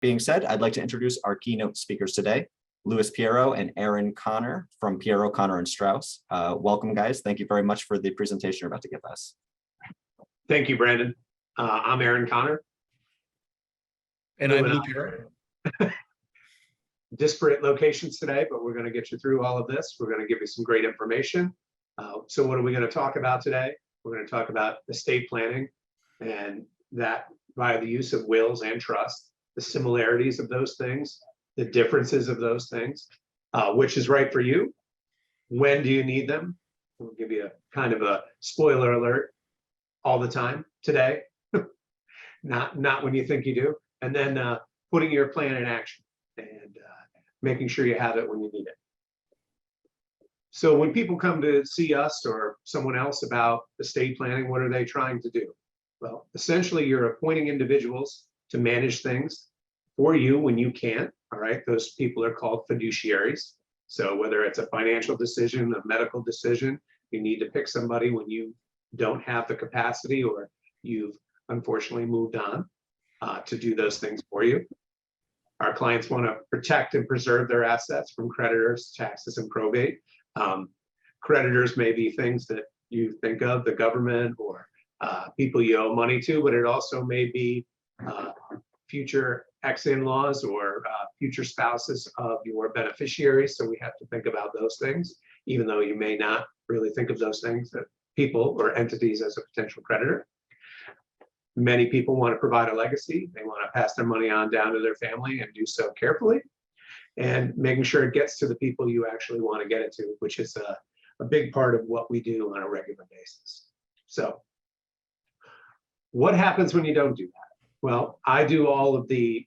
being said, I'd like to introduce our keynote speakers today, Louis Pierro and Aaron Connor from Pierro, Connor, and Strauss. Welcome, guys. Thank you very much for the presentation you're about to give us. Thank you, Brandon. I'm Aaron Connor. And I'm Lou Pierro. Disparate locations today, but we're going to get you through all of this. We're going to give you some great information. So what are we going to talk about today? We're going to talk about estate planning, and that via the use of wills and trust, the similarities of those things, the differences of those things, which is right for you. When do you need them? We'll give you a kind of a spoiler alert all the time today, not when you think you do. And then putting your plan in action and making sure you have it when you need it. So when people come to see us or someone else about estate planning, what are they trying to do? Well, essentially, you're appointing individuals to manage things for you when you can't. All right, those people are called fiduciaries. So whether it's a financial decision, a medical decision, you need to pick somebody when you don't have the capacity or you've unfortunately moved on to do those things for you. Our clients want to protect and preserve their assets from creditors, taxes, and probate. Creditors may be things that you think of, the government or people you owe money to, but it also may be future ex-in-laws or future spouses of your beneficiaries. So we have to think about those things, even though you may not really think of those things, that people or entities as a potential creditor. Many people want to provide a legacy. They want to pass their money on down to their family and do so carefully and making sure it gets to the people you actually want to get it to, which is a big part of what we do on a regular basis. So what happens when you don't do that? Well, I do all of the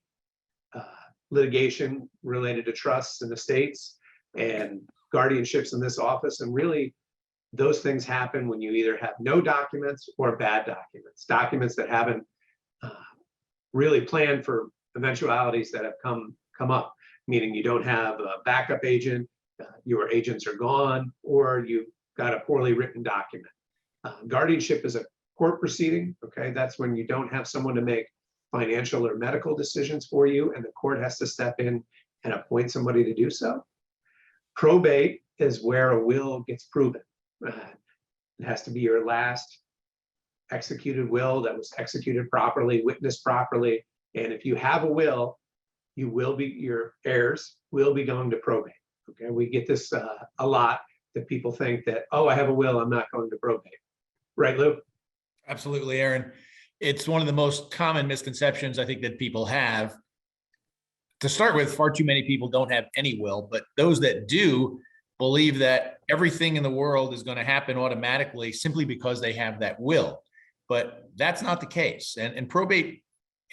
litigation related to trusts and estates and guardianships in this office, and really those things happen when you either have no documents or bad documents that haven't really planned for eventualities that have come up, meaning you don't have a backup agent, your agents are gone, or you've got a poorly written document. Guardianship is a court proceeding, okay? That's when you don't have someone to make financial or medical decisions for you, and the court has to step in and appoint somebody to do so. Probate is where a will gets proven. It has to be your last executed will that was executed properly, witnessed properly. And if you have a will, your heirs will be going to probate. Okay, we get this a lot, that people think that, oh, I have a will, I'm not going to probate. Right, Lou? Absolutely, Aaron. It's one of the most common misconceptions I think that people have. To start with, far too many people don't have any will, but those that do believe that everything in the world is going to happen automatically simply because they have that will. But that's not the case. And probate,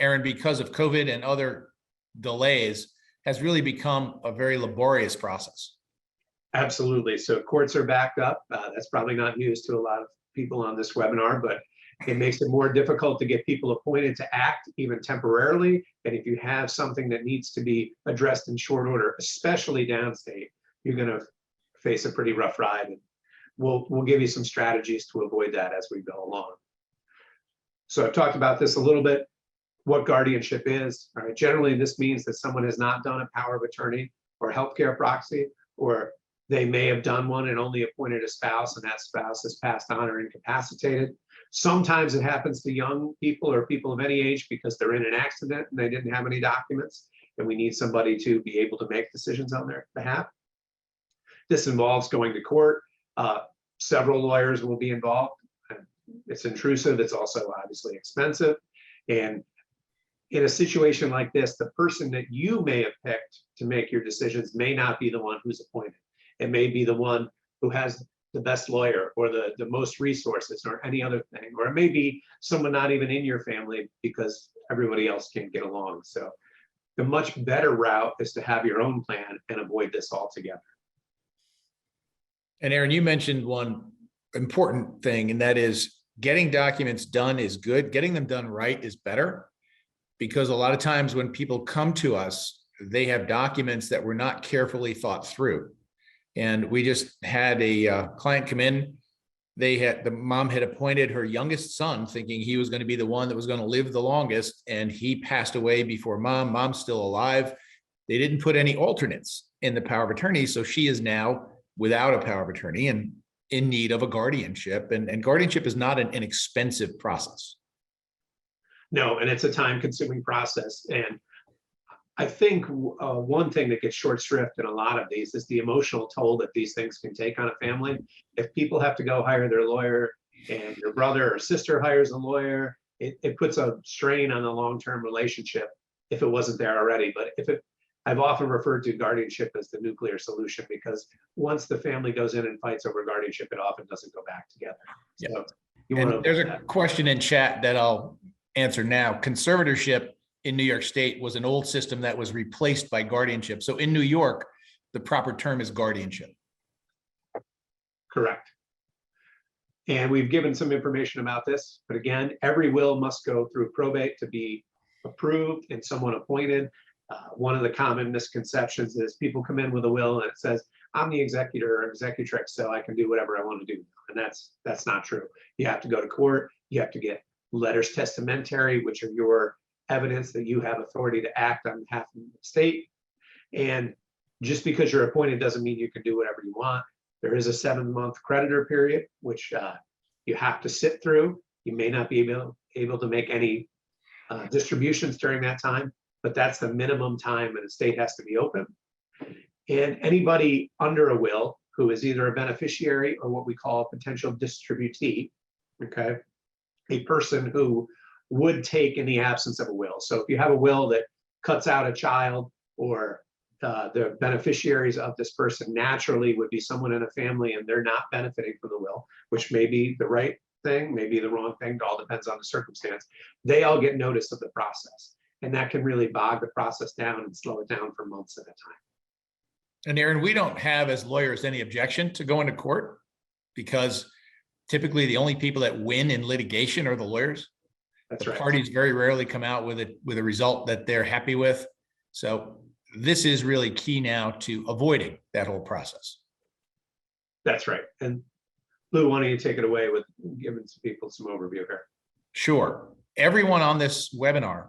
Aaron, because of COVID and other delays, has really become a very laborious process. Absolutely. So courts are backed up. That's probably not news to a lot of people on this webinar, but it makes it more difficult to get people appointed to act, even temporarily. And if you have something that needs to be addressed in short order, especially downstate, you're going to face a pretty rough ride. And we'll give you some strategies to avoid that as we go along. So I've talked about this a little bit, what guardianship is. All right, generally, this means that someone has not done a power of attorney or healthcare proxy, or they may have done one and only appointed a spouse, and that spouse has passed on or incapacitated. Sometimes it happens to young people or people of any age because they're in an accident and they didn't have any documents, and we need somebody to be able to make decisions on their behalf. This involves going to court. Several lawyers will be involved. It's intrusive. It's also obviously expensive. And in a situation like this, the person that you may have picked to make your decisions may not be the one who's appointed. It may be the one who has the best lawyer or the most resources or any other thing, or it may be someone not even in your family because everybody else can't get along. So the much better route is to have your own plan and avoid this altogether. And Aaron, you mentioned one important thing, and that is getting documents done is good. Getting them done right is better, because a lot of times when people come to us, they have documents that were not carefully thought through. And we just had a client come in the mom had appointed her youngest son thinking he was going to be the one that was going to live the longest, and he passed away before mom. Mom's still alive. They didn't put any alternates in the power of attorney, so she is now without a power of attorney and in need of a guardianship. And guardianship is not an inexpensive process. No, and it's a time-consuming process. And I think one thing that gets short shrift in a lot of these is the emotional toll that these things can take on a family. If people have to go hire their lawyer and your brother or sister hires a lawyer, it puts a strain on the long-term relationship if it wasn't there already. But I've often referred to guardianship as the nuclear solution, because once the family goes in and fights over guardianship, it often doesn't go back together. So And there's a question in chat that I'll answer now. Conservatorship in New York State was an old system that was replaced by guardianship. So in New York, the proper term is guardianship. Correct. And we've given some information about this, but again, every will must go through probate to be approved and someone appointed. One of the common misconceptions is people come in with a will and it says, I'm the executor or executrix, so I can do whatever I want to do. And that's not true. You have to go to court. You have to get letters testamentary, which are your evidence that you have authority to act on behalf of the state. And just because you're appointed doesn't mean you can do whatever you want. There is a 7-month creditor period, which you have to sit through. You may not be able to make any distributions during that time, but that's the minimum time an estate has to be open. And anybody under a will who is either a beneficiary or what we call a potential distributee, okay, a person who would take in the absence of a will. So if you have a will that cuts out a child, or the beneficiaries of this person naturally would be someone in a family and they're not benefiting from the will, which may be the right thing, maybe the wrong thing, it all depends on the circumstance, they all get notice of the process. And that can really bog the process down and slow it down for months at a time. And Aaron, we don't have as lawyers any objection to going to court, because typically the only people that win in litigation are the lawyers. That's the right. Parties very rarely come out with a result that they're happy with. So this is really key now to avoiding that whole process. That's right. And Lou, why don't you take it away with giving some people some overview here? Sure. Everyone on this webinar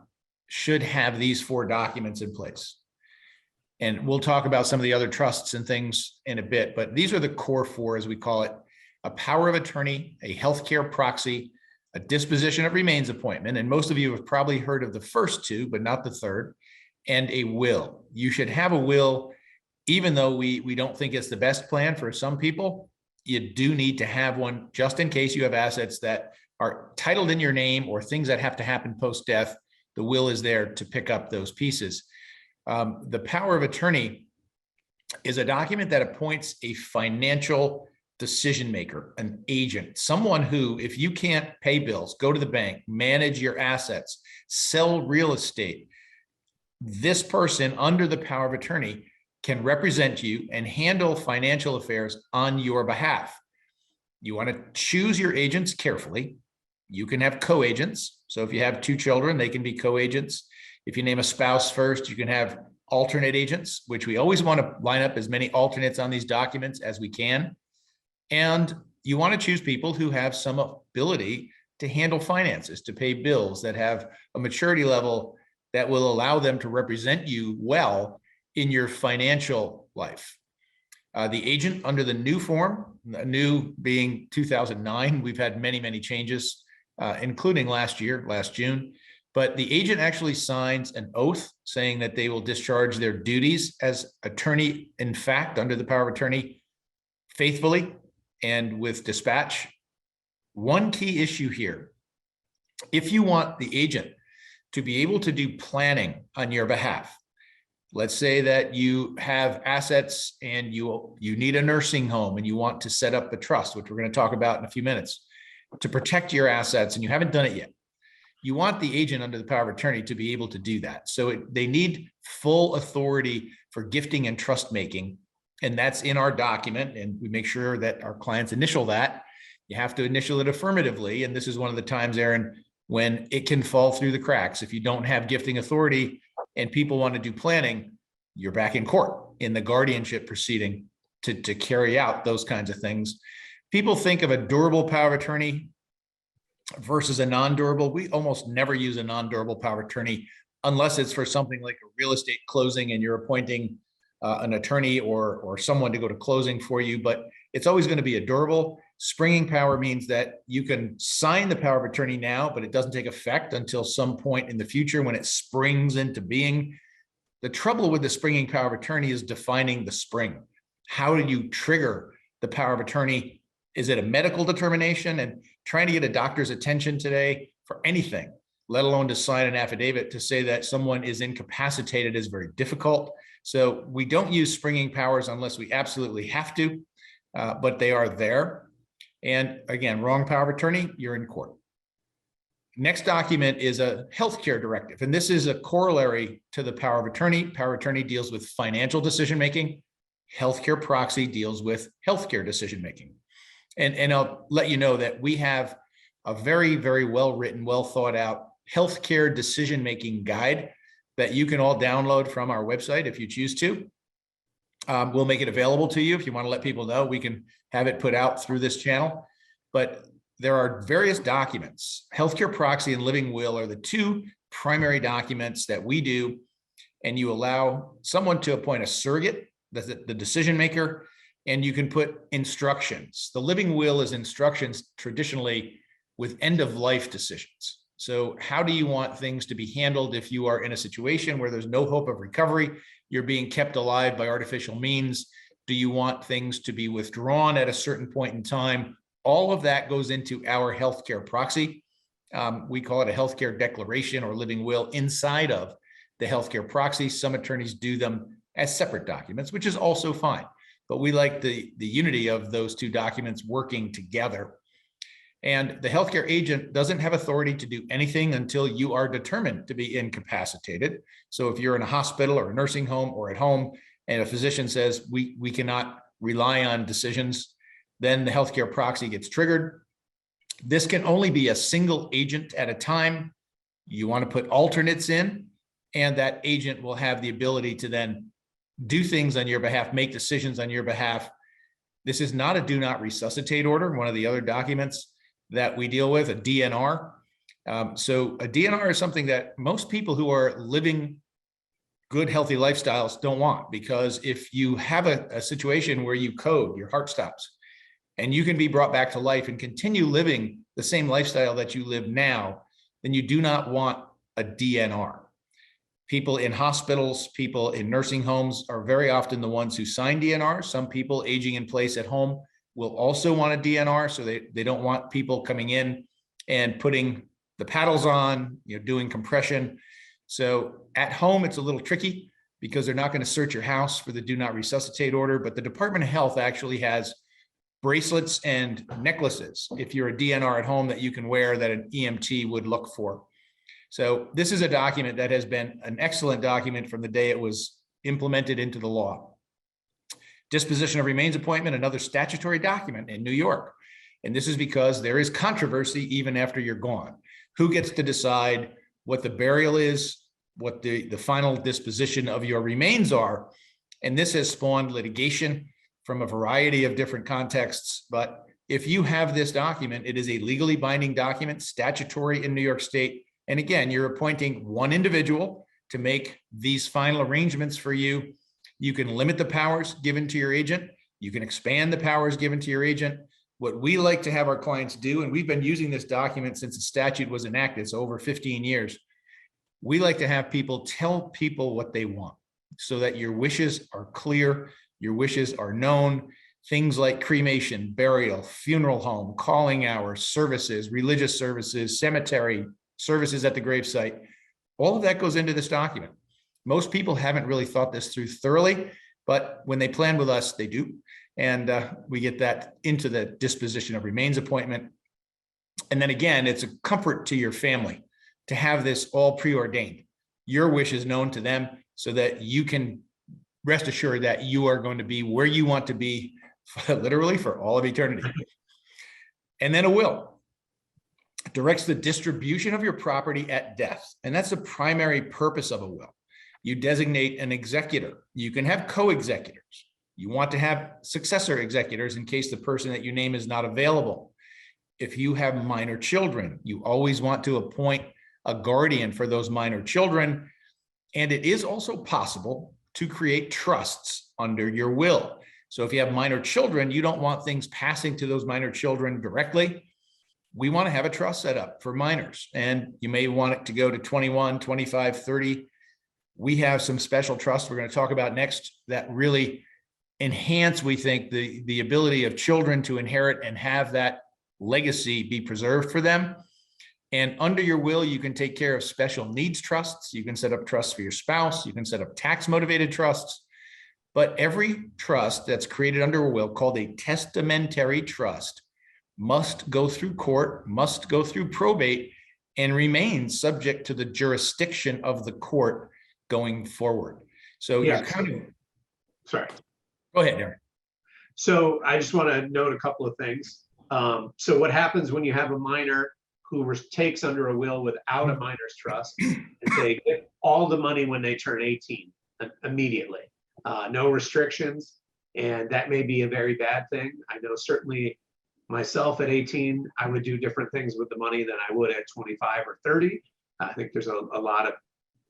should have these 4 documents in place. And we'll talk about some of the other trusts and things in a bit, but these are the core 4, as we call it: a power of attorney, a healthcare proxy, a disposition of remains appointment. And most of you have probably heard of the first 2, but not the third, and a will. You should have a will, even though we don't think it's the best plan for some people. You do need to have one just in case you have assets that are titled in your name or things that have to happen post-death. The will is there to pick up those pieces. The power of attorney is a document that appoints a financial decision maker, an agent, someone who, if you can't pay bills, go to the bank, manage your assets, sell real estate, this person under the power of attorney can represent you and handle financial affairs on your behalf. You want to choose your agents carefully. You can have co-agents. So if you have 2 children, they can be co-agents. If you name a spouse first, you can have alternate agents, which we always want to line up as many alternates on these documents as we can. And you want to choose people who have some ability to handle finances, to pay bills, that have a maturity level that will allow them to represent you well in your financial life. The agent under the new form, new being 2009, we've had many, many changes, including last June. But the agent actually signs an oath saying that they will discharge their duties as attorney, in fact, under the power of attorney, faithfully and with dispatch. One key issue here: if you want the agent to be able to do planning on your behalf, let's say that you have assets and you need a nursing home and you want to set up a trust, which we're going to talk about in a few minutes, to protect your assets, and you haven't done it yet. You want the agent under the power of attorney to be able to do that. So they need full authority for gifting and trust making. And that's in our document. And we make sure that our clients initial that. You have to initial it affirmatively. And this is one of the times, Aaron, when it can fall through the cracks. If you don't have gifting authority and people want to do planning, you're back in court in the guardianship proceeding to carry out those kinds of things. People think of a durable power of attorney versus a non-durable. We almost never use a non-durable power of attorney unless it's for something like a real estate closing and you're appointing an attorney or someone to go to closing for you, but it's always going to be a durable. Springing power means that you can sign the power of attorney now, but it doesn't take effect until some point in the future when it springs into being. The trouble with the springing power of attorney is defining the spring. How do you trigger the power of attorney? Is it a medical determination? And trying to get a doctor's attention today for anything, let alone to sign an affidavit to say that someone is incapacitated, is very difficult. So we don't use springing powers unless we absolutely have to, but they are there. And again, wrong power of attorney, you're in court. Next document is a healthcare directive. And this is a corollary to the power of attorney. Power of attorney deals with financial decision-making. Healthcare proxy deals with healthcare decision-making. And I'll let you know that we have a very, very well-written, well-thought-out healthcare decision-making guide that you can all download from our website if you choose to. We'll make it available to you if you want to let people know. We can have it put out through this channel. But there are various documents. Healthcare proxy and living will are the two primary documents that we do. And you allow someone to appoint a surrogate, the decision maker, and you can put instructions. The living will is instructions traditionally with end of life decisions. So how do you want things to be handled if you are in a situation where there's no hope of recovery, you're being kept alive by artificial means? Do you want things to be withdrawn at a certain point in time? All of that goes into our healthcare proxy. We call it a healthcare declaration or living will inside of the healthcare proxy. Some attorneys do them as separate documents, which is also fine. But we like the unity of those two documents working together. And the healthcare agent doesn't have authority to do anything until you are determined to be incapacitated. So if you're in a hospital or a nursing home or at home, and a physician says, we cannot rely on decisions, then the healthcare proxy gets triggered. This can only be a single agent at a time. You want to put alternates in, and that agent will have the ability to then do things on your behalf, make decisions on your behalf. This is not a do not resuscitate order, one of the other documents that we deal with, a DNR. So a DNR is something that most people who are living good, healthy lifestyles don't want, because if you have a situation where you code, your heart stops, and you can be brought back to life and continue living the same lifestyle that you live now, then you do not want a DNR. People in hospitals, people in nursing homes are very often the ones who sign DNR. Some people aging in place at home will also want a DNR, so they don't want people coming in and putting the paddles on, doing compression. So at home, it's a little tricky because they're not going to search your house for the do not resuscitate order, but the Department of Health actually has bracelets and necklaces, if you're a DNR at home, that you can wear that an EMT would look for. So this is a document that has been an excellent document from the day it was implemented into the law. Disposition of remains appointment, another statutory document in New York. And this is because there is controversy even after you're gone. Who gets to decide what the burial is, what the final disposition of your remains are? And this has spawned litigation from a variety of different contexts. But if you have this document, it is a legally binding document, statutory in New York State. And again, you're appointing one individual to make these final arrangements for you. You can limit the powers given to your agent. You can expand the powers given to your agent. What we like to have our clients do, and we've been using this document since the statute was enacted, so over 15 years, we like to have people tell people what they want so that your wishes are clear, your wishes are known. Things like cremation, burial, funeral home, calling hours, services, religious services, cemetery, services at the gravesite, all of that goes into this document. Most people haven't really thought this through thoroughly, but when they plan with us, they do. And we get that into the disposition of remains appointment. And then again, it's a comfort to your family to have this all preordained. Your wish is known to them so that you can rest assured that you are going to be where you want to be, literally for all of eternity. And then a will directs the distribution of your property at death. And that's the primary purpose of a will. You designate an executor. You can have co-executors. You want to have successor executors in case the person that you name is not available. If you have minor children, you always want to appoint a guardian for those minor children. And it is also possible to create trusts under your will. So if you have minor children, you don't want things passing to those minor children directly. We want to have a trust set up for minors, and you may want it to go to 21, 25, 30. We have some special trusts we're going to talk about next that really enhance, we think, the ability of children to inherit and have that legacy be preserved for them. And under your will, you can take care of special needs trusts. You can set up trusts for your spouse. You can set up tax motivated trusts. But every trust that's created under a will, called a testamentary trust, must go through court, must go through probate, and remain subject to the jurisdiction of the court going forward. So Yeah. you're kind of, Sorry. go ahead, Aaron. So I just want to note a couple of things. So what happens when you have a minor who takes under a will without a minor's trust, and they get all the money when they turn 18 immediately, no restrictions, and that may be a very bad thing. I know certainly myself at 18, I would do different things with the money than I would at 25 or 30. I think there's a lot of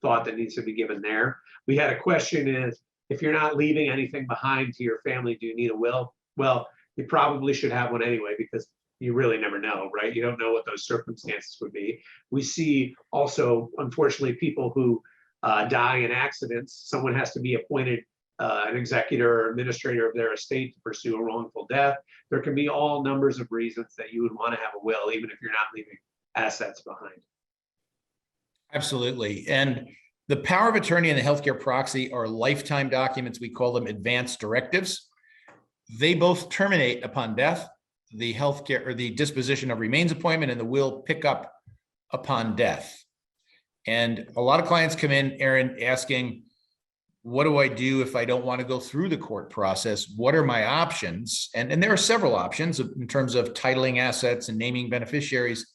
thought that needs to be given there. We had a question is, if you're not leaving anything behind to your family, do you need a will? Well, you probably should have one anyway, because you really never know, right? You don't know what those circumstances would be. We see also, unfortunately, people who die in accidents. Someone has to be appointed an executor or administrator of their estate to pursue a wrongful death. There can be all numbers of reasons that you would want to have a will, even if you're not leaving assets behind. Absolutely. And the power of attorney and the healthcare proxy are lifetime documents. We call them advanced directives. They both terminate upon death. The healthcare or the disposition of remains appointment and the will pick up upon death. And a lot of clients come in, Aaron, asking, what do I do if I don't want to go through the court process? What are my options? And there are several options in terms of titling assets and naming beneficiaries,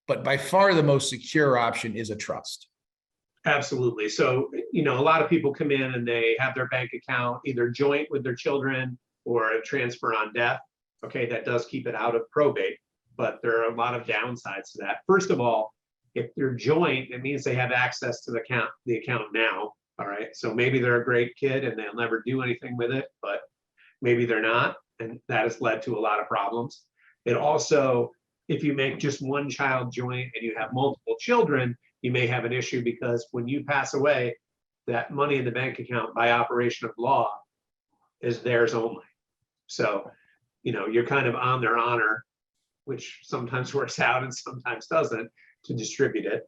but by far the most secure option is a trust. Absolutely. So, a lot of people come in and they have their bank account either joint with their children or a transfer on death. Okay, that does keep it out of probate, but there are a lot of downsides to that. First of all, if they're joint, it means they have access to the account now. All right, so maybe they're a great kid and they'll never do anything with it, but maybe they're not, and that has led to a lot of problems. It also, if you make just one child joint and you have multiple children, you may have an issue, because when you pass away, that money in the bank account by operation of law is theirs only. So, you're kind of on their honor, which sometimes works out and sometimes doesn't, to distribute it.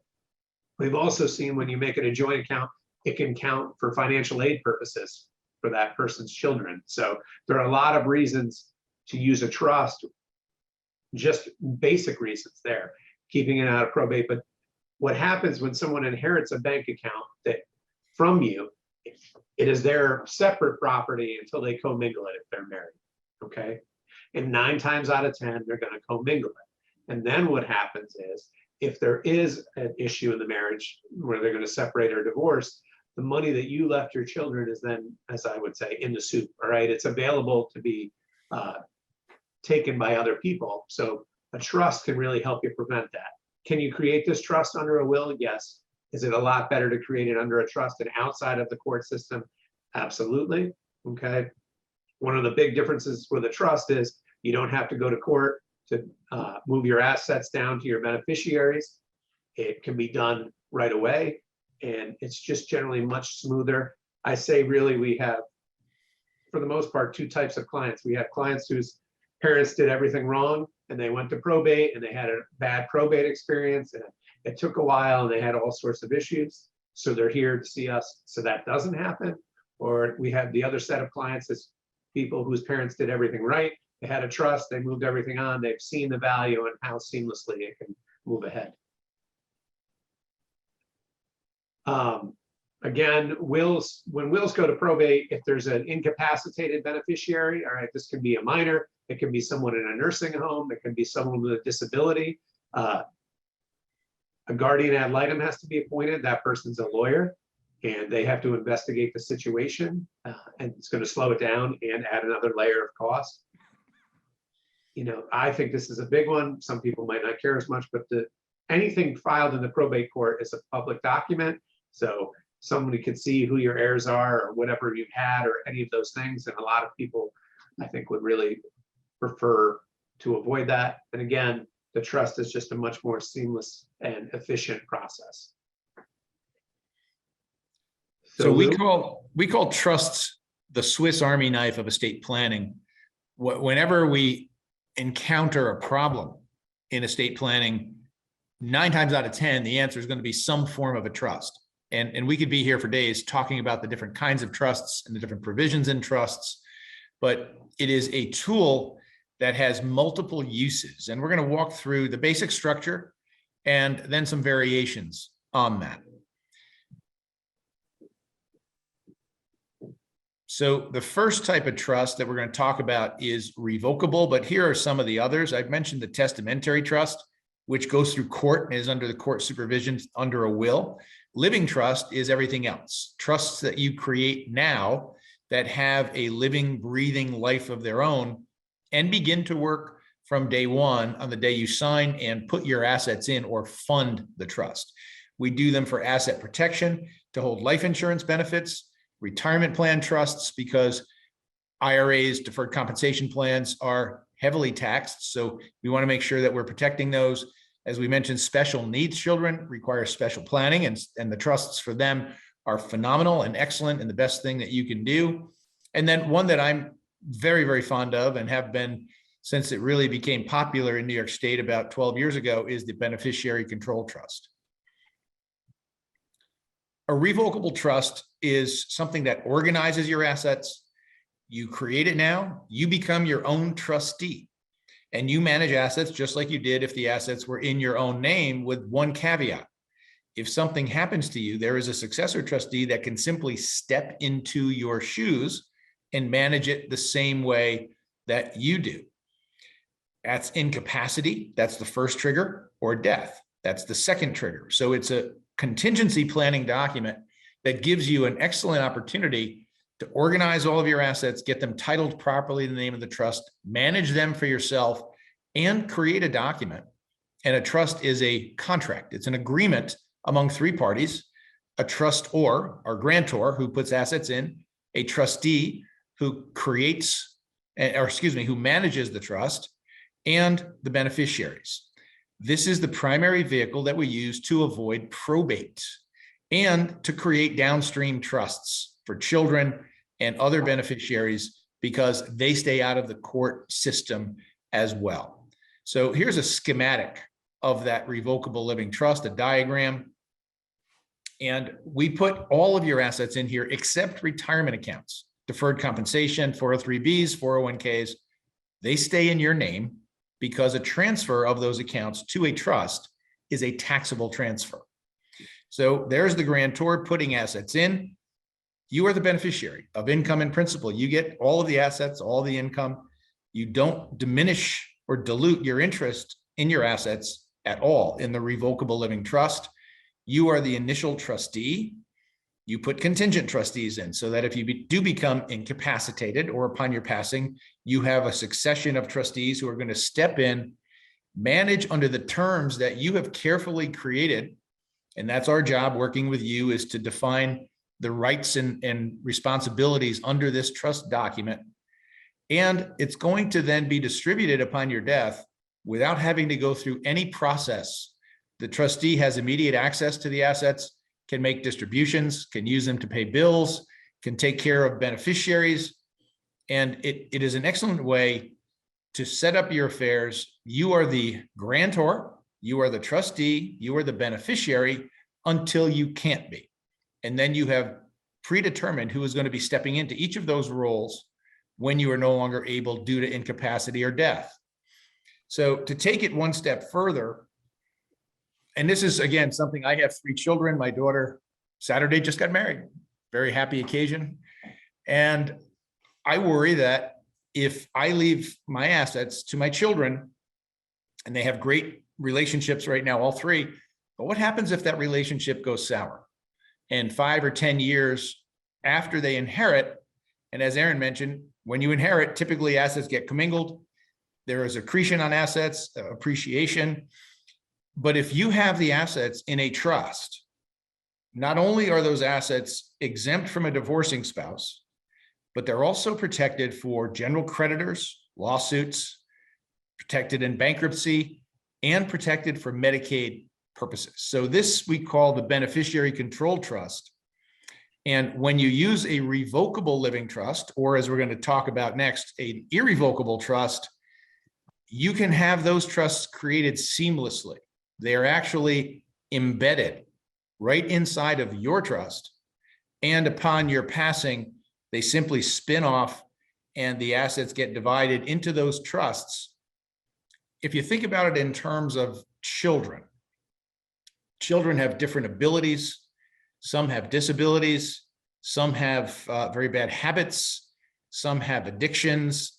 We've also seen when you make it a joint account, it can count for financial aid purposes for that person's children. So there are a lot of reasons to use a trust, just basic reasons there, keeping it out of probate. But what happens when someone inherits a bank account that from you, it is their separate property until they commingle it if they're married, okay? And 9 times out of 10, they're gonna commingle it. And then what happens is, if there is an issue in the marriage where they're gonna separate or divorce, the money that you left your children is then, as I would say, in the soup, all right? It's available to be taken by other people. So a trust can really help you prevent that. Can you create this trust under a will? Yes. Is it a lot better to create it under a trust and outside of the court system? Absolutely, okay? One of the big differences with a trust is you don't have to go to court to move your assets down to your beneficiaries. It can be done right away, and it's just generally much smoother. I say really we have, for the most part, 2 types of clients. We have clients whose parents did everything wrong and they went to probate and they had a bad probate experience and it took a while and they had all sorts of issues. So they're here to see us so that doesn't happen. Or we have the other set of clients as people whose parents did everything right. They had a trust, they moved everything on, they've seen the value and how seamlessly it can move ahead. Again, wills, when wills go to probate, if there's an incapacitated beneficiary, all right, this can be a minor, it can be someone in a nursing home, it can be someone with a disability. A guardian ad litem has to be appointed, that person's a lawyer. and they have to investigate the situation, and it's going to slow it down and add another layer of cost. I think this is a big one. Some people might not care as much, but anything filed in the probate court is a public document. So somebody could see who your heirs are or whatever you've had or any of those things. And a lot of people, I think, would really prefer to avoid that. And again, the trust is just a much more seamless and efficient process. So we Lou? call trusts the Swiss Army knife of estate planning. Whenever we encounter a problem in estate planning, 9 times out of 10, the answer is going to be some form of a trust. And we could be here for days talking about the different kinds of trusts and the different provisions in trusts, but it is a tool that has multiple uses. And we're going to walk through the basic structure and then some variations on that. So the first type of trust that we're going to talk about is revocable, but here are some of the others. I've mentioned the testamentary trust, which goes through court and is under the court supervision under a will. Living trust is everything else. Trusts that you create now that have a living, breathing life of their own and begin to work from day one on the day you sign and put your assets in or fund the trust. We do them for asset protection, to hold life insurance benefits, retirement plan trusts, because IRAs, deferred compensation plans, are heavily taxed. So we want to make sure that we're protecting those. As we mentioned, special needs children require special planning, and the trusts for them are phenomenal and excellent and the best thing that you can do. And then one that I'm very, very fond of and have been since it really became popular in New York State about 12 years ago is the beneficiary control trust. A revocable trust is something that organizes your assets. You create it now, you become your own trustee, and you manage assets just like you did if the assets were in your own name, with one caveat. If something happens to you, there is a successor trustee that can simply step into your shoes and manage it the same way that you do. That's incapacity, that's the first trigger, or death, that's the second trigger. So it's a contingency planning document that gives you an excellent opportunity to organize all of your assets, get them titled properly in the name of the trust, manage them for yourself, and create a document. And a trust is a contract. It's an agreement among 3 parties: a trustor or grantor who puts assets in, a trustee who creates, who manages the trust, and the beneficiaries. This is the primary vehicle that we use to avoid probate and to create downstream trusts for children and other beneficiaries, because they stay out of the court system as well. So here's a schematic of that revocable living trust, a diagram. And we put all of your assets in here except retirement accounts, deferred compensation, 403Bs, 401Ks. They stay in your name because a transfer of those accounts to a trust is a taxable transfer. So there's the grantor putting assets in. You are the beneficiary of income and principal. You get all of the assets, all the income. You don't diminish or dilute your interest in your assets at all in the revocable living trust. You are the initial trustee. You put contingent trustees in so that if you do become incapacitated or upon your passing, you have a succession of trustees who are going to step in, manage under the terms that you have carefully created. And that's our job working with you, is to define the rights and responsibilities under this trust document. And it's going to then be distributed upon your death without having to go through any process. The trustee has immediate access to the assets, can make distributions, can use them to pay bills, can take care of beneficiaries. And it is an excellent way to set up your affairs. You are the grantor, you are the trustee, you are the beneficiary until you can't be. And then you have predetermined who is going to be stepping into each of those roles when you are no longer able due to incapacity or death. So to take it one step further, and this is, again, something, I have 3 children. My daughter Saturday just got married. Very happy occasion. And I worry that if I leave my assets to my children, and they have great relationships right now, all 3, but what happens if that relationship goes sour? And 5 or 10 years after they inherit, and as Aaron mentioned, when you inherit, typically assets get commingled. There is accretion on assets, appreciation. But if you have the assets in a trust, not only are those assets exempt from a divorcing spouse, but they're also protected for general creditors, lawsuits, protected in bankruptcy, and protected for Medicaid purposes. So this we call the beneficiary control trust. And when you use a revocable living trust, or as we're going to talk about next, an irrevocable trust, you can have those trusts created seamlessly. They are actually embedded right inside of your trust. And upon your passing, they simply spin off and the assets get divided into those trusts. If you think about it in terms of children, children have different abilities. Some have disabilities. Some have very bad habits. Some have addictions.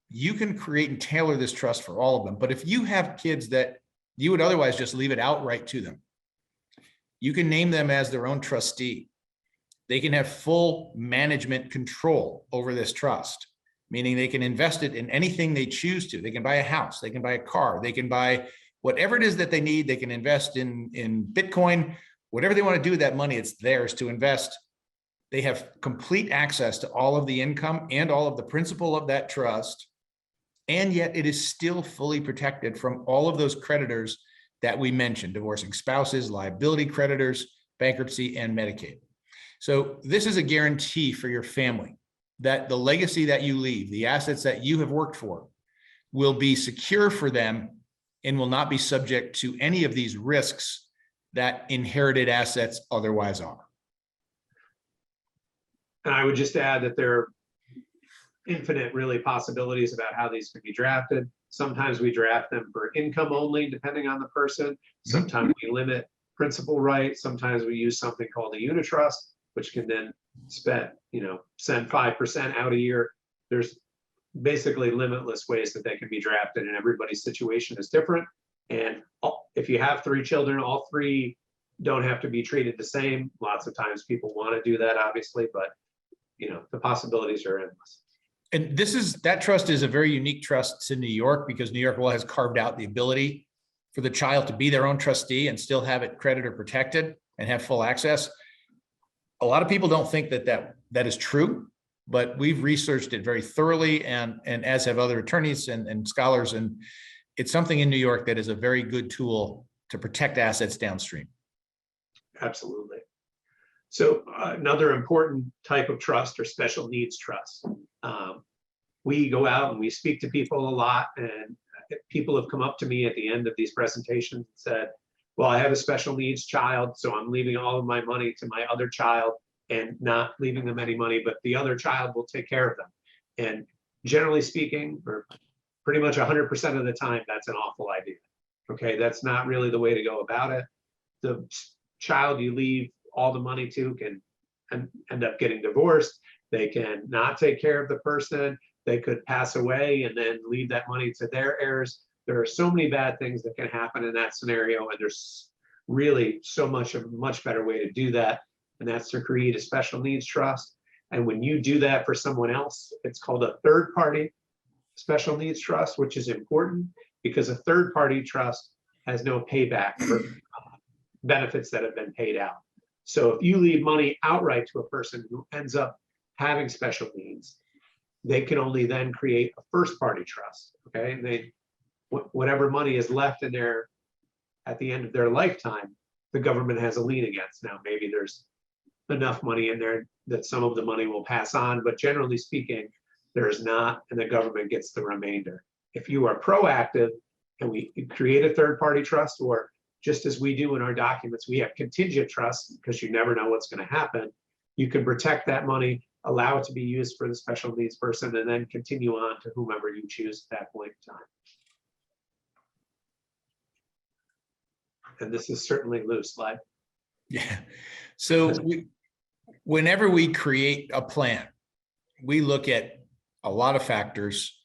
You can create and tailor this trust for all of them. But if you have kids that you would otherwise just leave it outright to them, you can name them as their own trustee. They can have full management control over this trust, meaning they can invest it in anything they choose to. They can buy a house, they can buy a car, they can buy whatever it is that they need. They can invest in Bitcoin, whatever they want to do with that money, it's theirs to invest. They have complete access to all of the income and all of the principal of that trust. And yet it is still fully protected from all of those creditors that we mentioned: divorcing spouses, liability creditors, bankruptcy, and Medicaid. So this is a guarantee for your family that the legacy that you leave, the assets that you have worked for, will be secure for them and will not be subject to any of these risks that inherited assets otherwise are. And I would just add that there are infinite really possibilities about how these can be drafted. Sometimes we draft them for income only, depending on the person. Sometimes we limit principal rights. Sometimes we use something called a unitrust, which can then send 5% out a year. There's basically limitless ways that they can be drafted, and everybody's situation is different. And if you have 3 children, all 3 don't have to be treated the same. Lots of times people want to do that, obviously, but the possibilities are endless. And that trust is a very unique trust to New York, because New York law has carved out the ability for the child to be their own trustee and still have it creditor protected and have full access. A lot of people don't think that is true, but we've researched it very thoroughly, and as have other attorneys and scholars. And it's something in New York that is a very good tool to protect assets downstream. Absolutely. So another important type of trust are special needs trusts. We go out and we speak to people a lot, and people have come up to me at the end of these presentations and said, well, I have a special needs child, so I'm leaving all of my money to my other child and not leaving them any money, but the other child will take care of them. And generally speaking, or pretty much 100% of the time, that's an awful idea. Okay, that's not really the way to go about it. The child you leave all the money to can end up getting divorced. They can not take care of the person. They could pass away and then leave that money to their heirs. There are so many bad things that can happen in that scenario, and there's really a much better way to do that, and that's to create a special needs trust. And when you do that for someone else, it's called a third-party special needs trust, which is important because a third-party trust has no payback for benefits that have been paid out. So if you leave money outright to a person who ends up having special needs, they can only then create a first-party trust. Okay, and whatever money is left in there at the end of their lifetime, the government has a lien against. Now, maybe there's enough money in there that some of the money will pass on, but generally speaking, there is not, and the government gets the remainder. If you are proactive and we create a third-party trust, or just as we do in our documents, we have contingent trusts because you never know what's going to happen. You can protect that money, allow it to be used for the special needs person, and then continue on to whomever you choose at that point in time. And this is certainly loose, slide. Yeah. So whenever we create a plan, we look at a lot of factors,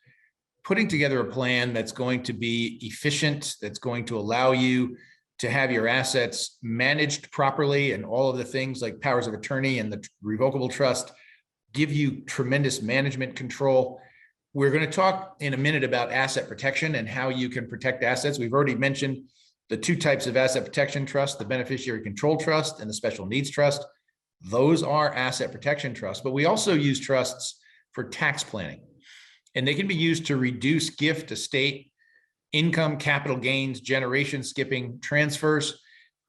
putting together a plan that's going to be efficient, that's going to allow you to have your assets managed properly, and all of the things like powers of attorney and the revocable trust give you tremendous management control. We're going to talk in a minute about asset protection and how you can protect assets. We've already mentioned the two types of asset protection trust, the beneficiary control trust and the special needs trust. Those are asset protection trusts, but we also use trusts for tax planning, and they can be used to reduce gift, estate, income, capital gains, generation skipping, transfers.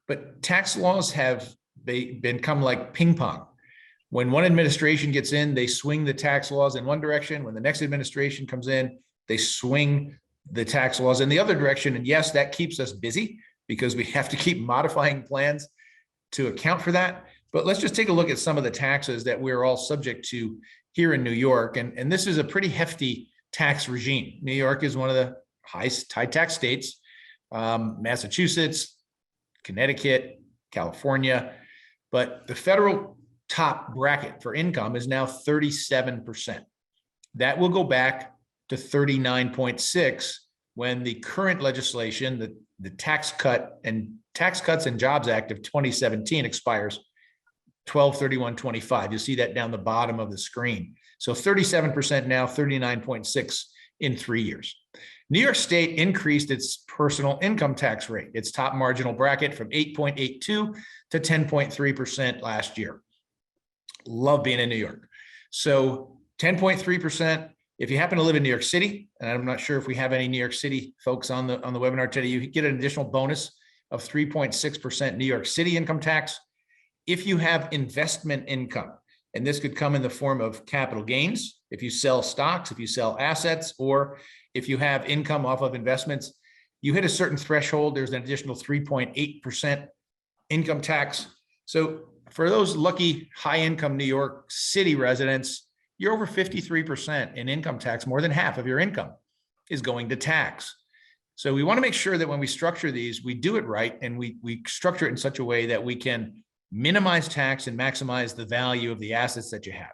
But tax laws have become like ping pong. When one administration gets in, they swing the tax laws in one direction. When the next administration comes in, they swing the tax laws in the other direction. And yes, that keeps us busy because we have to keep modifying plans to account for that. But let's just take a look at some of the taxes that we're all subject to here in New York. And this is a pretty hefty tax regime. New York is one of the high tax states, Massachusetts, Connecticut, California, but the federal top bracket for income is now 37%. That will go back to 39.6 when the current legislation, the Tax Cuts and Jobs Act of 2017 expires 12/31/25. You'll see that down the bottom of the screen. So 37% now, 39.6 in 3 years. New York State increased its personal income tax rate, its top marginal bracket, from 8.82 to 10.3% last year. Love being in New York. So 10.3%. If you happen to live in New York City, and I'm not sure if we have any New York City folks on the webinar today, you get an additional bonus of 3.6% New York City income tax. If you have investment income, and this could come in the form of capital gains, if you sell stocks, if you sell assets, or if you have income off of investments, you hit a certain threshold, there's an additional 3.8% income tax. So for those lucky high income New York City residents, you're over 53% in income tax. More than half of your income is going to tax. So we want to make sure that when we structure these, we do it right, and we structure it in such a way that we can minimize tax and maximize the value of the assets that you have.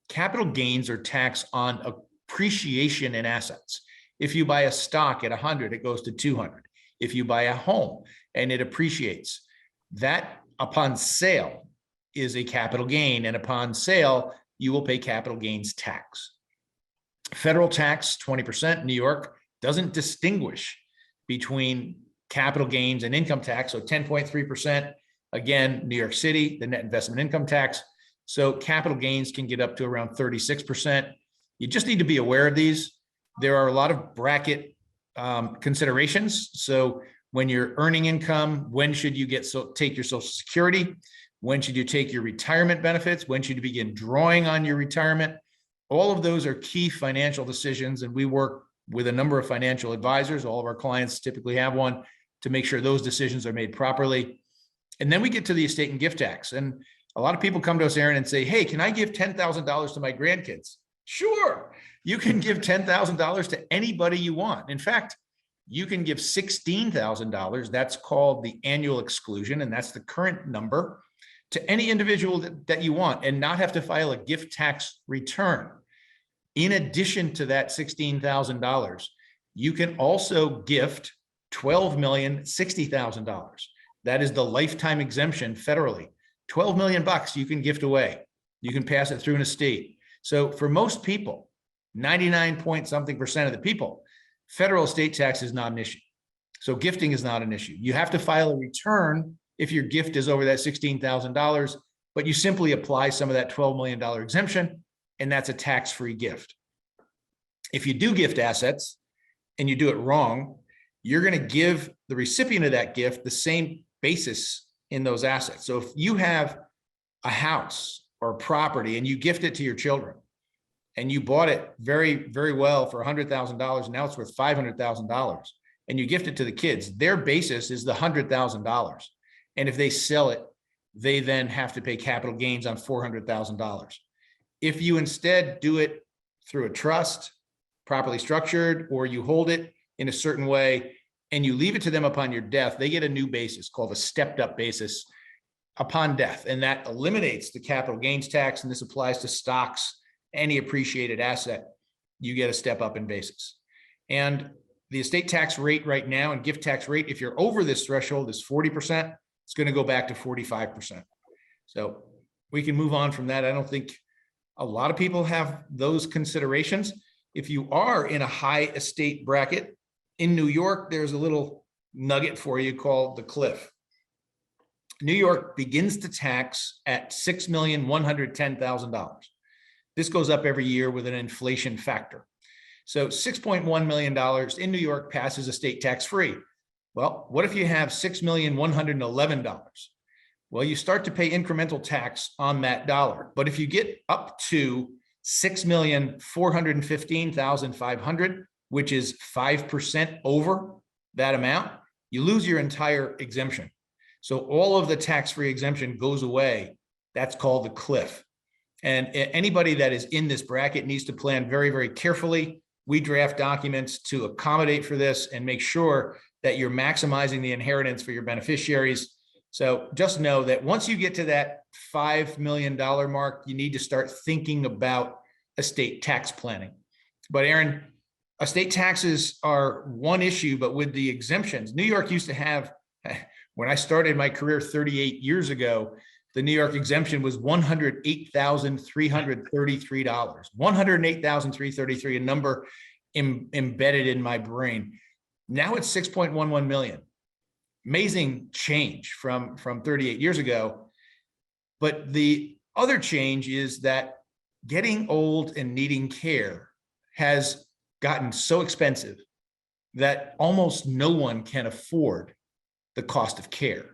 Capital gains are taxed on appreciation in assets. If you buy a stock at 100, it goes to 200. If you buy a home and it appreciates, that upon sale is a capital gain, and upon sale, you will pay capital gains tax. Federal tax, 20%. New York doesn't distinguish between capital gains and income tax, so 10.3%. Again, New York City, the net investment income tax. So capital gains can get up to around 36%. You just need to be aware of these. There are a lot of bracket considerations. So when you're earning income, when should you take your Social Security? When should you take your retirement benefits? When should you begin drawing on your retirement? All of those are key financial decisions, and we work with a number of financial advisors. All of our clients typically have one to make sure those decisions are made properly. And then we get to the estate and gift tax. And a lot of people come to us, Aaron, and say, hey, can I give $10,000 to my grandkids? Sure. You can give $10,000 to anybody you want. In fact, you can give $16,000. That's called the annual exclusion, and that's the current number, to any individual that you want, and not have to file a gift tax return. In addition to that $16,000, you can also gift $12,060,000. That is the lifetime exemption federally. 12 million bucks you can gift away. You can pass it through an estate. So for most people, 99 point something percent of the people, federal estate tax is not an issue. So gifting is not an issue. You have to file a return if your gift is over that $16,000, but you simply apply some of that $12 million exemption, and that's a tax-free gift. If you do gift assets and you do it wrong, you're going to give the recipient of that gift the same basis in those assets. So if you have a house or a property and you gift it to your children, and you bought it very, very well for $100,000, and now it's worth $500,000, and you gift it to the kids, their basis is the $100,000. And if they sell it, they then have to pay capital gains on $400,000. If you instead do it through a trust, properly structured, or you hold it in a certain way and you leave it to them upon your death, they get a new basis called a stepped up basis upon death. And that eliminates the capital gains tax. And this applies to stocks, any appreciated asset, you get a step up in basis. And the estate tax rate right now and gift tax rate, if you're over this threshold, is 40%. It's going to go back to 45%. So we can move on from that. I don't think a lot of people have those considerations. If you are in a high estate bracket in New York, there's a little nugget for you called the cliff. New York begins to tax at $6,110,000. This goes up every year with an inflation factor. So $6.1 million in New York passes estate tax free. Well, what if you have $6,111,000? Well, you start to pay incremental tax on that dollar. But if you get up to $6,415,500, which is 5% over that amount, you lose your entire exemption. So all of the tax-free exemption goes away. That's called the cliff. And anybody that is in this bracket needs to plan very, very carefully. We draft documents to accommodate for this and make sure that you're maximizing the inheritance for your beneficiaries. So just know that once you get to that $5 million mark, you need to start thinking about estate tax planning. But Aaron, estate taxes are one issue, but with the exemptions, New York used to have, when I started my career 38 years ago, the New York exemption was $108,333. $108,333, a number embedded in my brain. Now it's 6.11 million. Amazing change from 38 years ago. But the other change is that getting old and needing care has gotten so expensive that almost no one can afford the cost of care.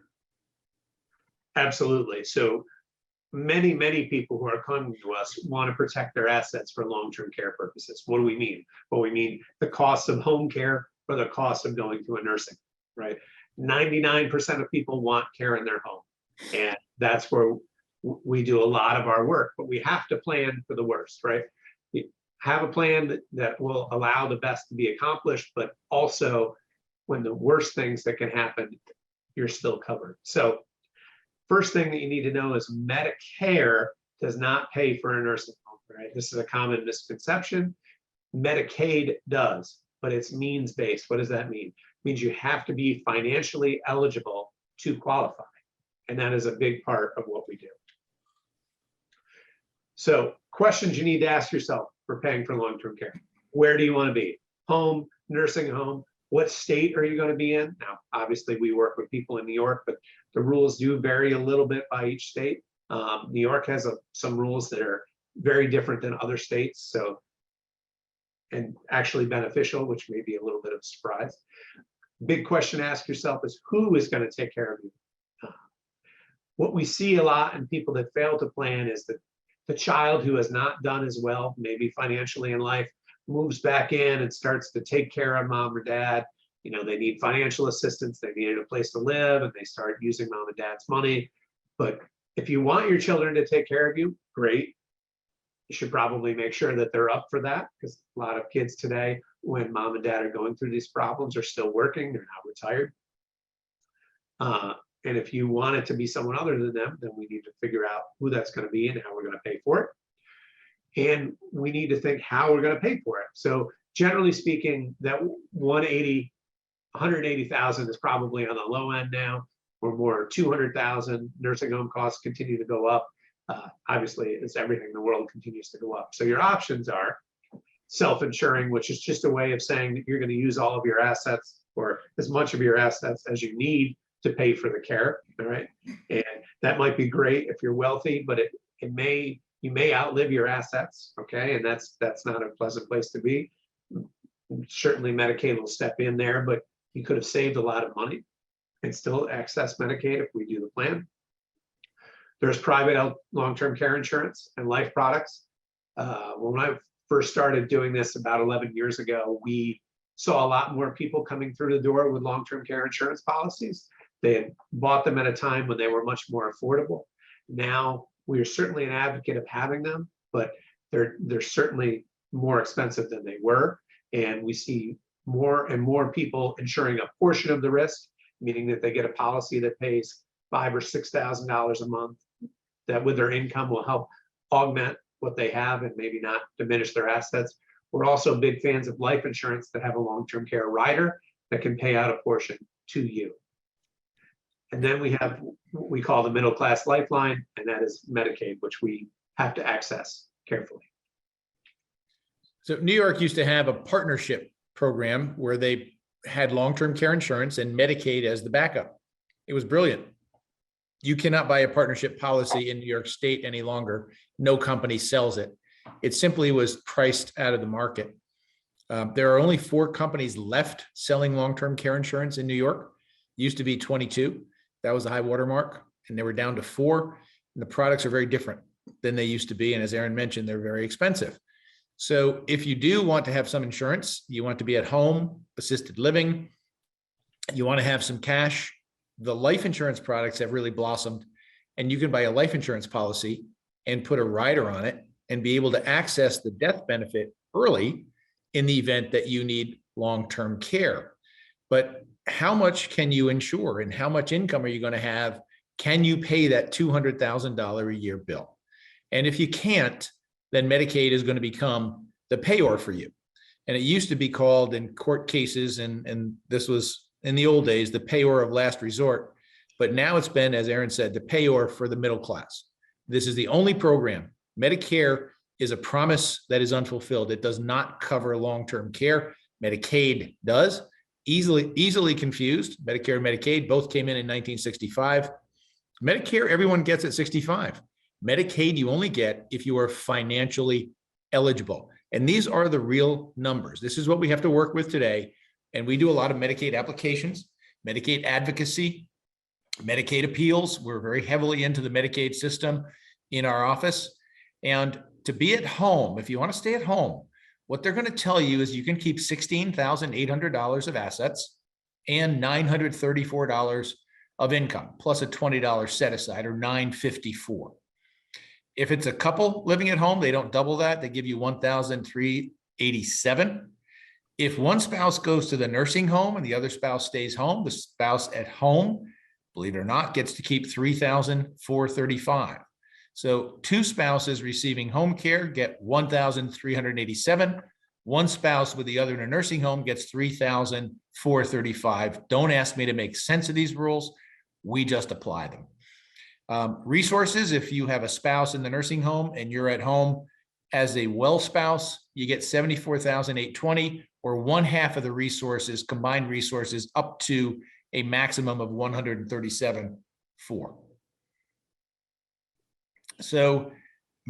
Absolutely. So many, many people who are coming to us want to protect their assets for long-term care purposes. What do we mean? Well, we mean the cost of home care or the cost of going to a nursing, right? 99% of people want care in their home. And that's where we do a lot of our work, but we have to plan for the worst, right? We have a plan that will allow the best to be accomplished, but also when the worst things that can happen, you're still covered. So first thing that you need to know is Medicare does not pay for a nursing home, right? This is a common misconception. Medicaid does, but it's means-based. What does that mean? It means you have to be financially eligible to qualify. And that is a big part of what we do. So questions you need to ask yourself for paying for long-term care. Where do you want to be? Home, nursing home? What state are you going to be in? Now, obviously, we work with people in New York, but the rules do vary a little bit by each state. New York has some rules that are very different than other states, so, and actually beneficial, which may be a little bit of a surprise. Big question to ask yourself is who is going to take care of you? What we see a lot in people that fail to plan is that the child who has not done as well, maybe financially in life, moves back in and starts to take care of mom or dad. You know, they need financial assistance, they needed a place to live, and they start using mom and dad's money. But if you want your children to take care of you, great. You should probably make sure that they're up for that, because a lot of kids today, when mom and dad are going through these problems, are still working, they're not retired. And if you want it to be someone other than them, then we need to figure out who that's going to be and how we're going to pay for it. And we need to think how we're going to pay for it. So generally speaking, that 180,000 is probably on the low end now, or more 200,000. Nursing home costs continue to go up. Obviously, it's everything in the world continues to go up. So your options are self-insuring, which is just a way of saying that you're going to use all of your assets or as much of your assets as you need to pay for the care. All right. And that might be great if you're wealthy, but you may outlive your assets, okay? And that's not a pleasant place to be. Certainly Medicaid will step in there, but you could have saved a lot of money and still access Medicaid if we do the plan. There's private long-term care insurance and life products. When I first started doing this about 11 years ago, we saw a lot more people coming through the door with long-term care insurance policies. They had bought them at a time when they were much more affordable. Now, we are certainly an advocate of having them, but they're certainly more expensive than they were. And we see more and more people insuring a portion of the risk, meaning that they get a policy that pays $5,000 or $6,000 a month, that with their income will help augment what they have and maybe not diminish their assets. We're also big fans of life insurance that have a long-term care rider that can pay out a portion to you. And then we have what we call the middle class lifeline, and that is Medicaid, which we have to access carefully. So New York used to have a partnership program where they had long-term care insurance and Medicaid as the backup. It was brilliant. You cannot buy a partnership policy in New York State any longer. No company sells it. It simply was priced out of the market. There are only 4 companies left selling long-term care insurance in New York. It used to be 22. That was the high watermark, and they were down to 4. And the products are very different than they used to be. And as Aaron mentioned, they're very expensive. So if you do want to have some insurance, you want to be at home, assisted living, you want to have some cash, the life insurance products have really blossomed, and you can buy a life insurance policy and put a rider on it and be able to access the death benefit early in the event that you need long-term care. But how much can you insure and how much income are you going to have? Can you pay that $200,000 a year bill? And if you can't, then Medicaid is going to become the payor for you. And it used to be called in court cases, and this was in the old days, the payor of last resort. But now it's been, as Aaron said, the payor for the middle class. This is the only program. Medicare is a promise that is unfulfilled. It does not cover long-term care. Medicaid does. Easily confused. Medicare and Medicaid both came in 1965. Medicare, everyone gets at 65. Medicaid, you only get if you are financially eligible. And these are the real numbers. This is what we have to work with today. And we do a lot of Medicaid applications, Medicaid advocacy, Medicaid appeals. We're very heavily into the Medicaid system in our office. And to be at home, if you want to stay at home, what they're going to tell you is you can keep $16,800 of assets and $934 of income, plus a $20 set aside, or $954. If it's a couple living at home, they don't double that. They give you $1,387. If one spouse goes to the nursing home and the other spouse stays home, the spouse at home, believe it or not, gets to keep $3,435. So 2 spouses receiving home care get $1,387. One spouse with the other in a nursing home gets $3,435. Don't ask me to make sense of these rules. We just apply them. Resources, if you have a spouse in the nursing home and you're at home as a well spouse, you get $74,820, or 1/2 of the resources, combined resources, up to a maximum of $137,400. So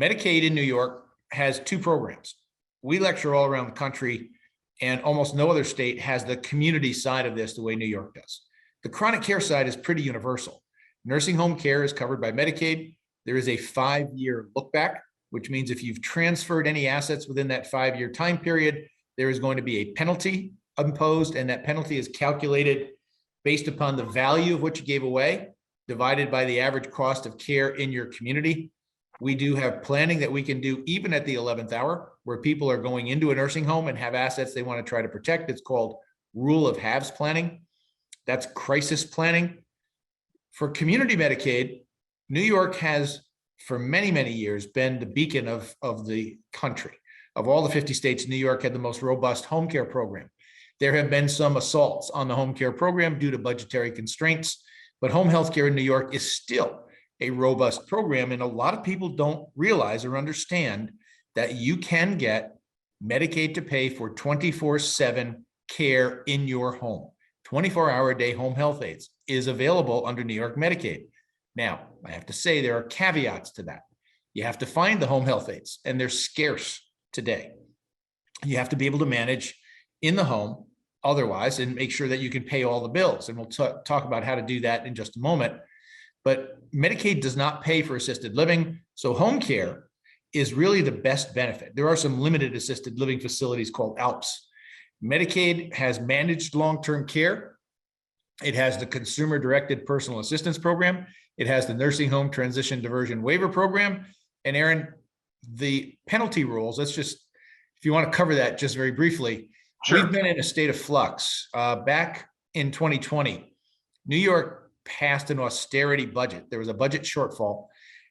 Medicaid in New York has 2 programs. We lecture all around the country, and almost no other state has the community side of this the way New York does. The chronic care side is pretty universal. Nursing home care is covered by Medicaid. There is a 5-year look back, which means if you've transferred any assets within that 5-year time period, there is going to be a penalty imposed, and that penalty is calculated based upon the value of what you gave away, divided by the average cost of care in your community. We do have planning that we can do even at the 11th hour, where people are going into a nursing home and have assets they want to try to protect. It's called rule of halves planning. That's crisis planning. For community Medicaid, New York has, for many, many years, been the beacon of the country. Of all the 50 states, New York had the most robust home care program. There have been some assaults on the home care program due to budgetary constraints, but home health care in New York is still a robust program. And a lot of people don't realize or understand that you can get Medicaid to pay for 24/7 care in your home. 24-hour-a-day home health aides is available under New York Medicaid. Now, I have to say there are caveats to that. You have to find the home health aides, and they're scarce today. You have to be able to manage in the home otherwise and make sure that you can pay all the bills. And we'll talk about how to do that in just a moment. But Medicaid does not pay for assisted living. So home care is really the best benefit. There are some limited assisted living facilities called ALPS. Medicaid has managed long-term care. It has the consumer-directed personal assistance program. It has the nursing home transition diversion waiver program. And Aaron, the penalty rules, let's just, if you want to cover that just very briefly. Sure. We've been in a state of flux. Back in 2020, New York passed an austerity budget. There was a budget shortfall,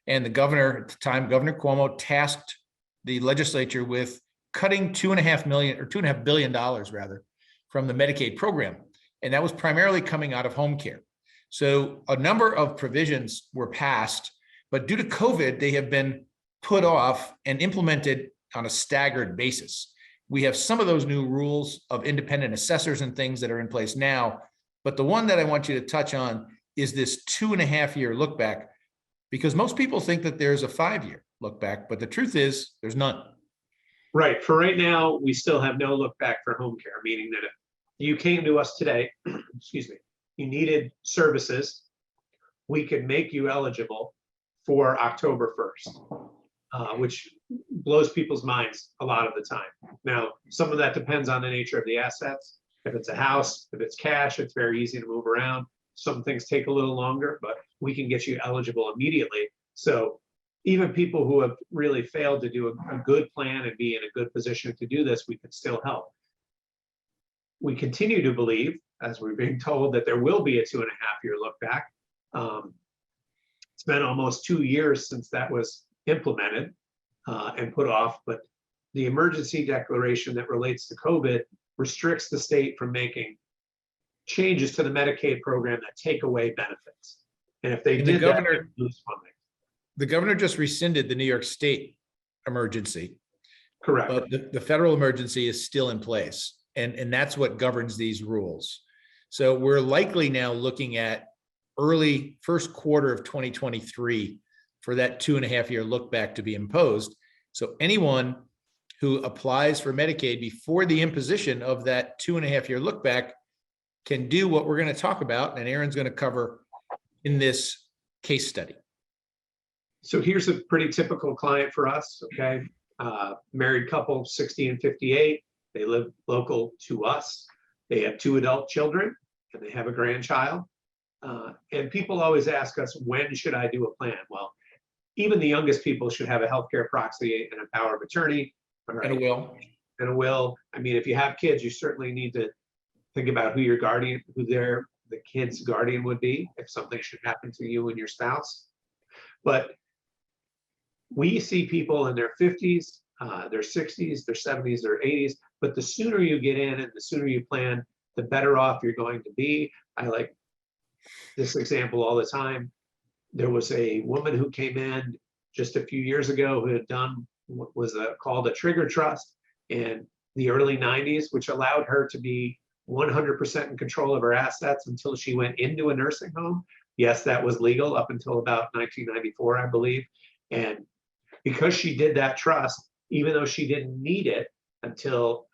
and the governor at the time, Governor Cuomo, tasked the legislature with cutting $2.5 billion rather from the Medicaid program. And that was primarily coming out of home care. So a number of provisions were passed, but due to COVID, they have been put off and implemented on a staggered basis. We have some of those new rules of independent assessors and things that are in place now, but the one that I want you to touch on is this 2.5-year look back, because most people think that there's a 5-year look back, but the truth is there's none. Right. For right now, we still have no look back for home care, meaning that if you came to us today, excuse me, you needed services, we could make you eligible for October 1st, which blows people's minds a lot of the time. Now, some of that depends on the nature of the assets. If it's a house, if it's cash, it's very easy to move around. Some things take a little longer, but we can get you eligible immediately. So even people who have really failed to do a good plan and be in a good position to do this, we can still help. We continue to believe, as we're being told, that there will be a 2.5-year look back. It's been almost 2 years since that was implemented and put off, but the emergency declaration that relates to COVID restricts the state from making changes to the Medicaid program that take away benefits. And if they did that, they would lose funding. The governor just rescinded the New York State emergency. Correct. But the federal emergency is still in place. And that's what governs these rules. So we're likely now looking at early first quarter of 2023 for that 2.5-year look back to be imposed. So anyone who applies for Medicaid before the imposition of that 2.5-year look back can do what we're going to talk about, and Aaron's going to cover in this case study. So here's a pretty typical client for us, okay? Married couple, 60 and 58. They live local to us. They have 2 adult children, and they have a grandchild. And people always ask us, when should I do a plan? Well, even the youngest people should have a healthcare proxy and a power of attorney. And a will. And a will. I mean, if you have kids, you certainly need to think about who your guardian, the kid's guardian would be if something should happen to you and your spouse. But we see people in their 50s, their 60s, their 70s, their 80s, but the sooner you get in and the sooner you plan, the better off you're going to be. I like this example all the time. There was a woman who came in just a few years ago who had done what was called a trigger trust in the early 90s, which allowed her to be 100% in control of her assets until she went into a nursing home. Yes, that was legal up until about 1994, I believe. And because she did that trust, even though she didn't need it until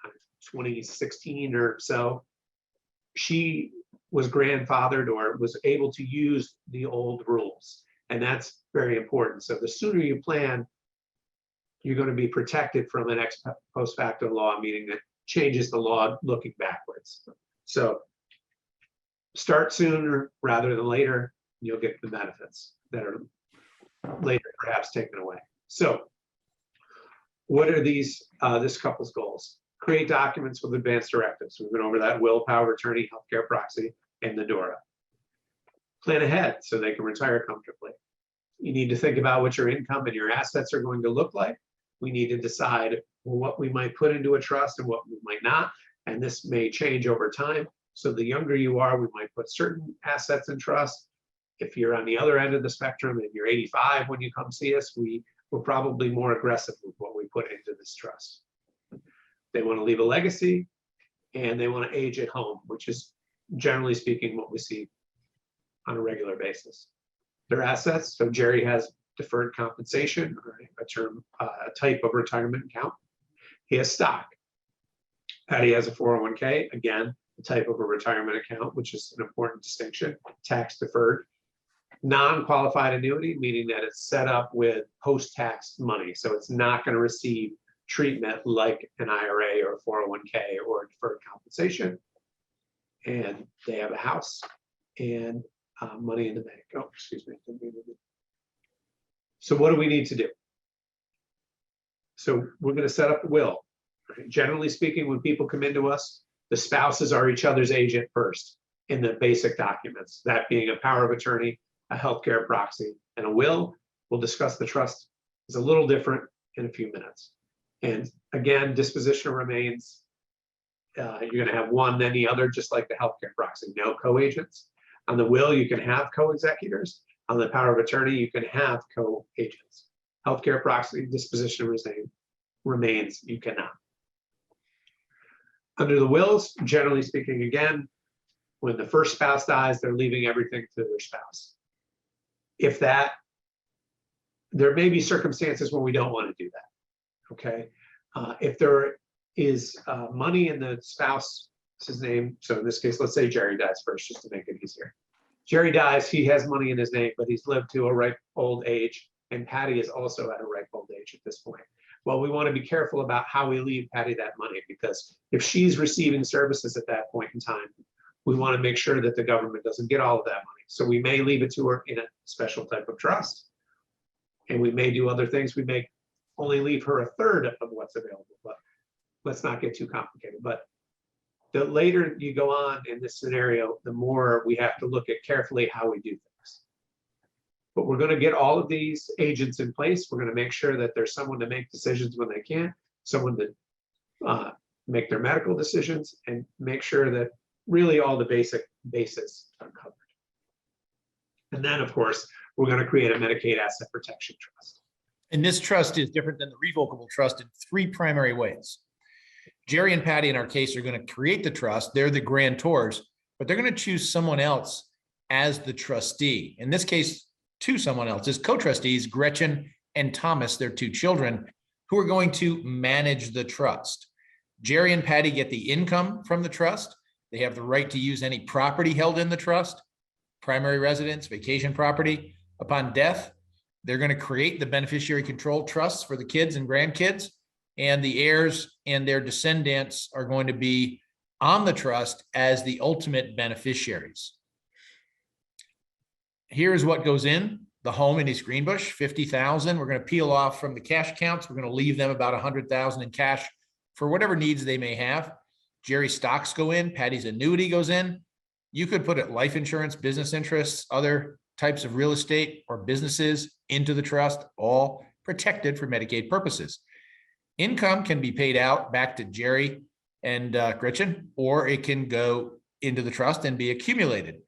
2016 or so, she was grandfathered or was able to use the old rules. And that's very important. So the sooner you plan, you're going to be protected from an ex post facto law, meaning that changes the law looking backwards. So start sooner rather than later, you'll get the benefits that are later perhaps taken away. So what are this couple's goals? Create documents with advanced directives. We've been over that: will, power of attorney, healthcare proxy, and the DORA. Plan ahead so they can retire comfortably. You need to think about what your income and your assets are going to look like. We need to decide what we might put into a trust and what we might not. And this may change over time. So the younger you are, we might put certain assets in trust. If you're on the other end of the spectrum and you're 85 when you come see us, we're probably more aggressive with what we put into this trust. They want to leave a legacy and they want to age at home, which is generally speaking what we see on a regular basis. Their assets, so Jerry has deferred compensation, or a type of retirement account. He has stock. Patty has a 401k, again, a type of a retirement account, which is an important distinction, tax deferred. Non-qualified annuity, meaning that it's set up with post-tax money. So it's not going to receive treatment like an IRA or a 401k or deferred compensation. And they have a house and money in the bank. Oh, excuse me. So what do we need to do? So we're going to set up a will. Generally speaking, when people come into us, the spouses are each other's agent first in the basic documents, that being a power of attorney, a healthcare proxy, and a will. We'll discuss the trust. It's a little different in a few minutes. And again, disposition of remains, you're going to have one, then the other, just like the healthcare proxy, no co-agents. On the will, you can have co-executors. On the power of attorney, you can have co-agents. Healthcare proxy, disposition of remains, you cannot. Under the wills, generally speaking, again, when the first spouse dies, they're leaving everything to their spouse. If that, there may be circumstances when we don't want to do that, okay? If there is money in the spouse's name, so in this case, let's say Jerry dies first, just to make it easier. Jerry dies, he has money in his name, but he's lived to a ripe old age, and Patty is also at a ripe old age at this point. Well, we want to be careful about how we leave Patty that money, because if she's receiving services at that point in time, we want to make sure that the government doesn't get all of that money. So we may leave it to her in a special type of trust. And we may do other things. We may only leave her a third of what's available, but let's not get too complicated. But the later you go on in this scenario, the more we have to look at carefully how we do things. But we're going to get all of these agents in place. We're going to make sure that there's someone to make decisions when they can, someone to make their medical decisions, and make sure that really all the basic bases are covered. And then, of course, we're going to create a Medicaid asset protection trust. And this trust is different than the revocable trust in three primary ways. Jerry and Patty, in our case, are going to create the trust. They're the grantors, but they're going to choose someone else as the trustee. In this case, someone else as co-trustees, Gretchen and Thomas, their two children, who are going to manage the trust. Jerry and Patty get the income from the trust. They have the right to use any property held in the trust, primary residence, vacation property. Upon death, they're going to create the beneficiary control trusts for the kids and grandkids, and the heirs and their descendants are going to be on the trust as the ultimate beneficiaries. Here's what goes in the home in East Greenbush, $50,000. We're going to peel off from the cash accounts. We're going to leave them about $100,000 in cash for whatever needs they may have. Jerry's stocks go in, Patty's annuity goes in. You could put it life insurance, business interests, other types of real estate or businesses into the trust, all protected for Medicaid purposes. Income can be paid out back to Jerry and Gretchen, or it can go into the trust and be accumulated.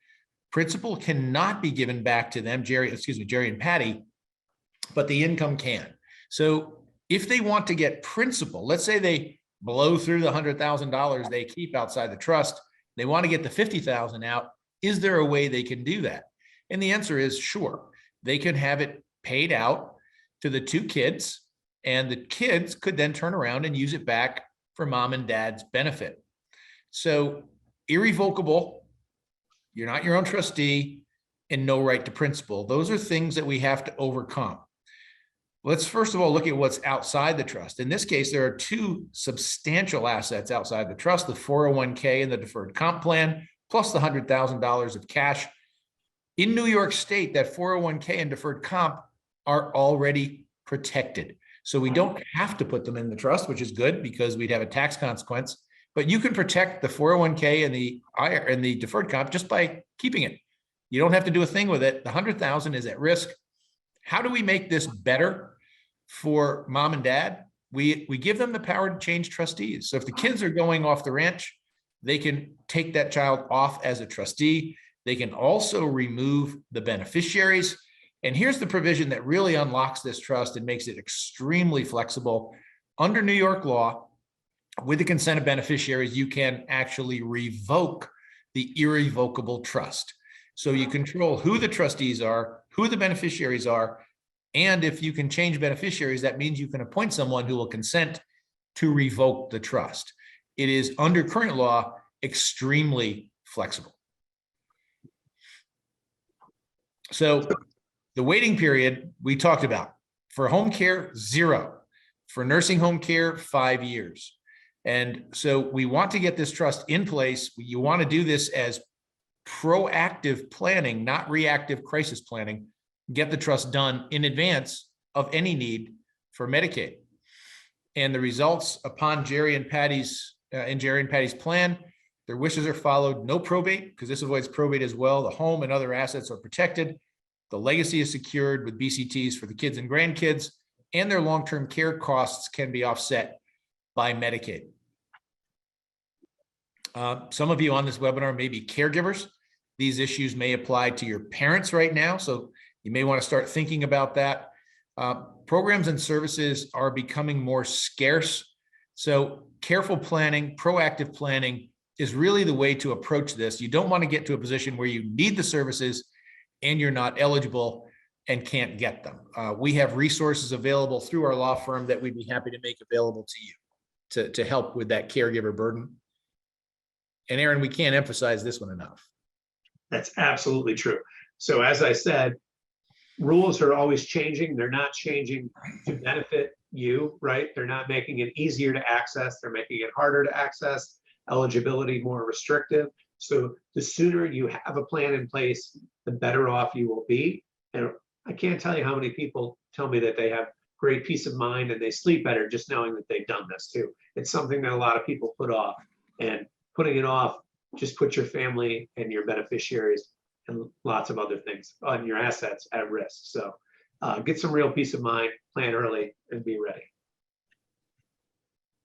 Principal cannot be given back to them, Jerry and Patty, but the income can. So if they want to get principal, let's say they blow through the $100,000 they keep outside the trust, they want to get the $50,000 out, is there a way they can do that? And the answer is sure. They can have it paid out to the two kids, and the kids could then turn around and use it back for mom and dad's benefit. So irrevocable, you're not your own trustee, and no right to principal. Those are things that we have to overcome. Let's first of all look at what's outside the trust. In this case, there are two substantial assets outside the trust, the 401k and the deferred comp plan, plus the $100,000 of cash. In New York State, that 401k and deferred comp are already protected. So we don't have to put them in the trust, which is good because we'd have a tax consequence. But you can protect the 401k and the deferred comp just by keeping it. You don't have to do a thing with it. The $100,000 is at risk. How do we make this better for mom and dad? We give them the power to change trustees. So if the kids are going off the ranch, they can take that child off as a trustee. They can also remove the beneficiaries. And here's the provision that really unlocks this trust and makes it extremely flexible. Under New York law, with the consent of beneficiaries, you can actually revoke the irrevocable trust. So you control who the trustees are, who the beneficiaries are, and if you can change beneficiaries, that means you can appoint someone who will consent to revoke the trust. It is, under current law, extremely flexible. So the waiting period we talked about. For home care, 0. For nursing home care, 5 years. And so we want to get this trust in place. You want to do this as proactive planning, not reactive crisis planning. Get the trust done in advance of any need for Medicaid. And the results upon Jerry and Patty's plan, their wishes are followed. No probate, because this avoids probate as well. The home and other assets are protected. The legacy is secured with BCTs for the kids and grandkids. and their long-term care costs can be offset by Medicaid. Some of you on this webinar may be caregivers. These issues may apply to your parents right now, so you may want to start thinking about that. Programs and services are becoming more scarce, so careful planning, proactive planning is really the way to approach this. You don't want to get to a position where you need the services and you're not eligible and can't get them. We have resources available through our law firm that we'd be happy to make available to you to help with that caregiver burden. And Aaron, we can't emphasize this one enough. That's absolutely true. So as I said, rules are always changing. They're not changing to benefit you, right? They're not making it easier to access. They're making it harder to access, eligibility more restrictive. So the sooner you have a plan in place, the better off you will be. And I can't tell you how many people tell me that they have great peace of mind and they sleep better just knowing that they've done this too. It's something that a lot of people put off, and putting it off just puts your family and your beneficiaries and lots of other things on your assets at risk. So get some real peace of mind, plan early, and be ready.